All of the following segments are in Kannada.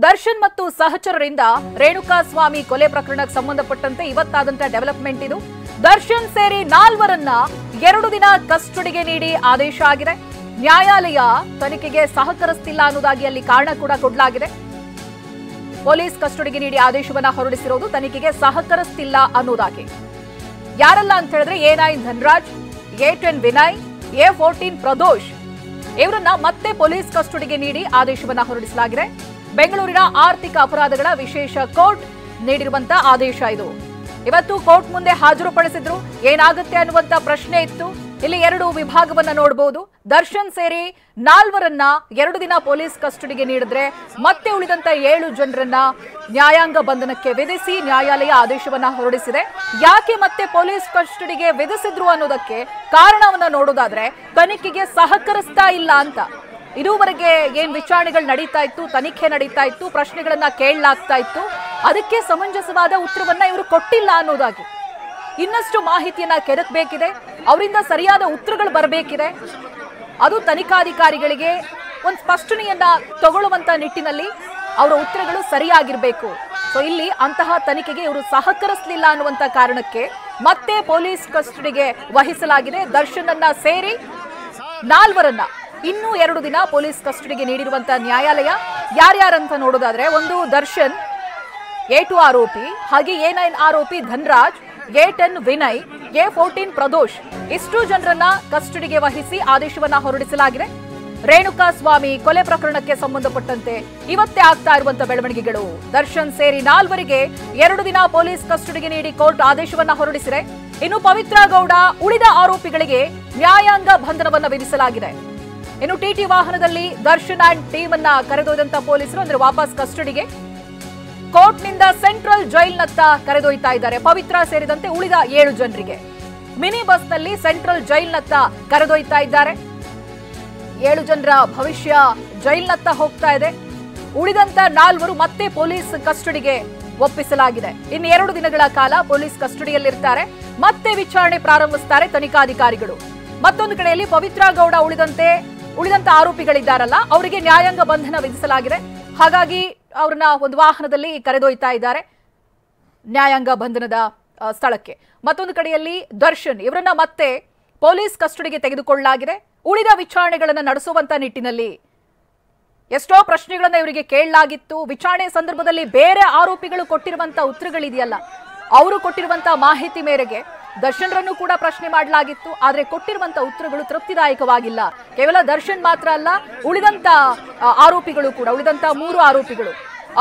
ದರ್ಶನ್ ಮತ್ತು ಸಹಚರರಿಂದ ರೇಣುಕಾಸ್ವಾಮಿ ಕೊಲೆ ಪ್ರಕರಣಕ್ಕೆ ಸಂಬಂಧಪಟ್ಟಂತೆ ಇವತ್ತಾದಂತ ಡೆವಲಪ್ಮೆಂಟ್ ಇದು. ದರ್ಶನ್ ಸೇರಿ 4ರನ್ನ 2 ದಿನ ಕಸ್ಟಡಿಗೆ ನೀಡಿ ಆದೇಶ ಆಗಿದೆ. ನ್ಯಾಯಾಲಯ ತನಿಖೆಗೆ ಸಹಕರಿಸುತ್ತಿಲ್ಲ ಅನ್ನೋದಾಗಿ ಅಲ್ಲಿ ಕಾರಣ ಕೂಡ ಕೊಡಲಾಗಿದೆ. ಪೊಲೀಸ್ ಕಸ್ಟಡಿಗೆ ನೀಡಿ ಆದೇಶವನ್ನ ಹೊರಡಿಸಿರೋದು ತನಿಖೆಗೆ ಸಹಕರಿಸುತ್ತಿಲ್ಲ ಅನ್ನೋದಾಗಿ. ಯಾರಲ್ಲ ಅಂತ ಹೇಳಿದ್ರೆ A9 Dhanraj, A10 Vinay, A14 Pradosh ಇವರನ್ನ ಮತ್ತೆ ಪೊಲೀಸ್ ಕಸ್ಟಡಿಗೆ ನೀಡಿ ಆದೇಶವನ್ನ ಹೊರಡಿಸಲಾಗಿದೆ. ಬೆಂಗಳೂರಿನ ಆರ್ಥಿಕ ಅಪರಾಧಗಳ ವಿಶೇಷ ಕೋರ್ಟ್ ನೀಡಿರುವಂತಹ ಆದೇಶ ಇದು. ಇವತ್ತು ಕೋರ್ಟ್ ಮುಂದೆ ಹಾಜರುಪಡಿಸಿದ್ರು. ಏನಾಗುತ್ತೆ ಅನ್ನುವಂತ ಪ್ರಶ್ನೆ ಇತ್ತು. ಇಲ್ಲಿ 2 ವಿಭಾಗವನ್ನ ನೋಡಬಹುದು. ದರ್ಶನ್ ಸೇರಿ 4ರನ್ನ 2 ದಿನ ಪೊಲೀಸ್ ಕಸ್ಟಡಿಗೆ ನೀಡಿದ್ರೆ ಮತ್ತೆ ಉಳಿದಂತ 7 ಜನರನ್ನ ನ್ಯಾಯಾಂಗ ಬಂಧನಕ್ಕೆ ವಿಧಿಸಿ ನ್ಯಾಯಾಲಯ ಆದೇಶವನ್ನ ಹೊರಡಿಸಿದೆ. ಯಾಕೆ ಮತ್ತೆ ಪೊಲೀಸ್ ಕಸ್ಟಡಿಗೆ ವಿಧಿಸಿದ್ರು ಅನ್ನೋದಕ್ಕೆ ಕಾರಣವನ್ನ ನೋಡೋದಾದ್ರೆ ತನಿಖೆಗೆ ಸಹಕರಿಸ್ತಾ ಇಲ್ಲ ಅಂತ. ಇದುವರೆಗೆ ಏನ್ ವಿಚಾರಣೆಗಳು ನಡೀತಾ ಇತ್ತು, ತನಿಖೆ ನಡೀತಾ ಇತ್ತು, ಪ್ರಶ್ನೆಗಳನ್ನ ಕೇಳಲಾಗ್ತಾ ಇತ್ತು, ಅದಕ್ಕೆ ಸಮಂಜಸವಾದ ಉತ್ತರವನ್ನ ಇವರು ಕೊಟ್ಟಿಲ್ಲ ಅನ್ನೋದಾಗಿ. ಇನ್ನಷ್ಟು ಮಾಹಿತಿಯನ್ನ ಕೆದಕಬೇಕಿದೆ, ಅವರಿಂದ ಸರಿಯಾದ ಉತ್ತರಗಳು ಬರಬೇಕಿದೆ. ಅದು ತನಿಖಾಧಿಕಾರಿಗಳಿಗೆ ಒಂದು ಸ್ಪಷ್ಟನೆಯನ್ನ ತಗೊಳ್ಳುವಂತ ನಿಟ್ಟಿನಲ್ಲಿ ಅವರ ಉತ್ತರಗಳು ಸರಿಯಾಗಿರ್ಬೇಕು. ಸೊ ಇಲ್ಲಿ ಅಂತಹ ತನಿಖೆಗೆ ಇವರು ಸಹಕರಿಸಲಿಲ್ಲ ಅನ್ನುವಂತ ಕಾರಣಕ್ಕೆ ಮತ್ತೆ ಪೊಲೀಸ್ ಕಸ್ಟಡಿಗೆ ವಹಿಸಲಾಗಿದೆ. ದರ್ಶನ್ ಅನ್ನ ಸೇರಿ 4ರನ್ನ ಇನ್ನೂ 2 ದಿನ ಪೊಲೀಸ್ ಕಸ್ಟಡಿಗೆ ನೀಡಿರುವಂತಹ ನ್ಯಾಯಾಲಯ. ಯಾರ್ಯಾರಂತ ನೋಡೋದಾದ್ರೆ, ಒಂದು ದರ್ಶನ್, A2 ಆರೋಪಿ, ಹಾಗೆ A9 ಆರೋಪಿ ಧನರಾಜ್, A10 ವಿನಯ್, A14 ಪ್ರದೋಷ್ ಇಷ್ಟು ಜನರನ್ನ ಕಸ್ಟಡಿಗೆ ವಹಿಸಿ ಆದೇಶವನ್ನ ಹೊರಡಿಸಲಾಗಿದೆ. ರೇಣುಕಾಸ್ವಾಮಿ ಕೊಲೆ ಪ್ರಕರಣಕ್ಕೆ ಸಂಬಂಧಪಟ್ಟಂತೆ ಇವತ್ತೇ ಆಗ್ತಾ ಇರುವಂತಹ ಬೆಳವಣಿಗೆಗಳು. ದರ್ಶನ್ ಸೇರಿ 4ರಿಗೆ 2 ದಿನ ಪೊಲೀಸ್ ಕಸ್ಟಡಿಗೆ ನೀಡಿ ಕೋರ್ಟ್ ಆದೇಶವನ್ನ ಹೊರಡಿಸಿದೆ. ಇನ್ನು ಪವಿತ್ರ ಗೌಡ ಉಳಿದ ಆರೋಪಿಗಳಿಗೆ ನ್ಯಾಯಾಂಗ ಬಂಧನವನ್ನ ವಿಧಿಸಲಾಗಿದೆ. ಇನ್ನು ಟಿಟಿ ವಾಹನದಲ್ಲಿ ದರ್ಶನ್ ಅಂಡ್ ಟೀಮ್ ಅನ್ನ ಕರೆದೊಯ್ದಂತ ಪೊಲೀಸರು ಅಂದ್ರೆ ವಾಪಸ್ ಕಸ್ಟಡಿಗೆ ಕೋರ್ಟ್ನಿಂದ ಸೆಂಟ್ರಲ್ ಜೈಲ್ನತ್ತ ಕರೆದೊಯ್ತಾ ಇದ್ದಾರೆ. ಪವಿತ್ರ ಸೇರಿದಂತೆ ಉಳಿದ 7 ಜನರಿಗೆ ಮಿನಿ ಬಸ್ನಲ್ಲಿ ಸೆಂಟ್ರಲ್ ಜೈಲ್ನತ್ತ ಕರೆದೊಯ್ತಾ ಇದ್ದಾರೆ. 7 ಜನರ ಭವಿಷ್ಯ ಜೈಲ್ನತ್ತ ಹೋಗ್ತಾ ಇದೆ. ಉಳಿದಂತ 4 ಮತ್ತೆ ಪೊಲೀಸ್ ಕಸ್ಟಡಿಗೆ ಒಪ್ಪಿಸಲಾಗಿದೆ. ಇನ್ನು 2 ದಿನಗಳ ಕಾಲ ಪೊಲೀಸ್ ಕಸ್ಟಡಿಯಲ್ಲಿರ್ತಾರೆ. ಮತ್ತೆ ವಿಚಾರಣೆ ಪ್ರಾರಂಭಿಸುತ್ತಾರೆ ತನಿಖಾಧಿಕಾರಿಗಳು. ಮತ್ತೊಂದು ಕಡೆಯಲ್ಲಿ ಪವಿತ್ರ ಗೌಡ ಉಳಿದಂತ ಆರೋಪಿಗಳಿದ್ದಾರಲ್ಲ, ಅವರಿಗೆ ನ್ಯಾಯಾಂಗ ಬಂಧನ ವಿಧಿಸಲಾಗಿದೆ. ಹಾಗಾಗಿ ಅವ್ರನ್ನ ಒಂದು ವಾಹನದಲ್ಲಿ ಕರೆದೊಯ್ತಾ ಇದ್ದಾರೆ ನ್ಯಾಯಾಂಗ ಬಂಧನದ ಸ್ಥಳಕ್ಕೆ. ಮತ್ತೊಂದು ಕಡೆಯಲ್ಲಿ ದರ್ಶನ್ ಇವರನ್ನ ಮತ್ತೆ ಪೊಲೀಸ್ ಕಸ್ಟಡಿಗೆ ತೆಗೆದುಕೊಳ್ಳಲಾಗಿದೆ. ಉಳಿದ ವಿಚಾರಣೆಗಳನ್ನು ನಡೆಸುವಂತ ನಿಟ್ಟಿನಲ್ಲಿ ಎಷ್ಟೋ ಪ್ರಶ್ನೆಗಳನ್ನ ಇವರಿಗೆ ಕೇಳಲಾಗಿತ್ತು. ವಿಚಾರಣೆ ಸಂದರ್ಭದಲ್ಲಿ ಬೇರೆ ಆರೋಪಿಗಳು ಕೊಟ್ಟಿರುವಂತ ಉತ್ತರಗಳಿದೆಯಲ್ಲ, ಅವರು ಕೊಟ್ಟಿರುವಂತಹ ಮಾಹಿತಿ ಮೇರೆಗೆ ದರ್ಶನ್ರನ್ನು ಕೂಡ ಪ್ರಶ್ನೆ ಮಾಡಲಾಗಿತ್ತು. ಆದ್ರೆ ಕೊಟ್ಟಿರುವಂತ ಉತ್ತರಗಳು ತೃಪ್ತಿದಾಯಕವಾಗಿಲ್ಲ. ಕೇವಲ ದರ್ಶನ್ ಮಾತ್ರ ಅಲ್ಲ, ಉಳಿದಂತ ಆರೋಪಿಗಳು ಕೂಡ, ಉಳಿದಂತ 3 ಆರೋಪಿಗಳು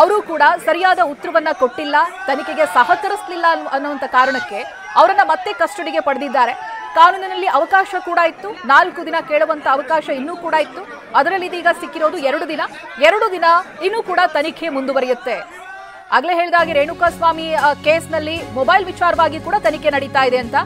ಅವರು ಕೂಡ ಸರಿಯಾದ ಉತ್ತರವನ್ನ ಕೊಟ್ಟಿಲ್ಲ, ತನಿಖೆಗೆ ಸಹಕರಿಸಲಿಲ್ಲ ಅನ್ನುವಂತ ಕಾರಣಕ್ಕೆ ಅವರನ್ನ ಮತ್ತೆ ಕಸ್ಟಡಿಗೆ ಪಡೆದಿದ್ದಾರೆ. ಕಾನೂನಿನಲ್ಲಿ ಅವಕಾಶ ಕೂಡ ಇತ್ತು, 4 ದಿನ ಕೇಳುವಂತ ಅವಕಾಶ ಇನ್ನೂ ಕೂಡ ಇತ್ತು. ಅದರಲ್ಲಿ ಇದೀಗ ಸಿಕ್ಕಿರೋದು 2 ದಿನ. 2 ದಿನ ಇನ್ನೂ ಕೂಡ ತನಿಖೆ ಮುಂದುವರಿಯುತ್ತೆ. ಆಗ್ಲೇ ಹೇಳಿದಾಗೆ ರೇಣುಕಾಸ್ವಾಮಿ ಕೇಸ್ನಲ್ಲಿ ಮೊಬೈಲ್ ವಿಚಾರವಾಗಿ ಕೂಡ ತನಿಖೆ ನಡೀತಾ ಇದೆ ಅಂತ.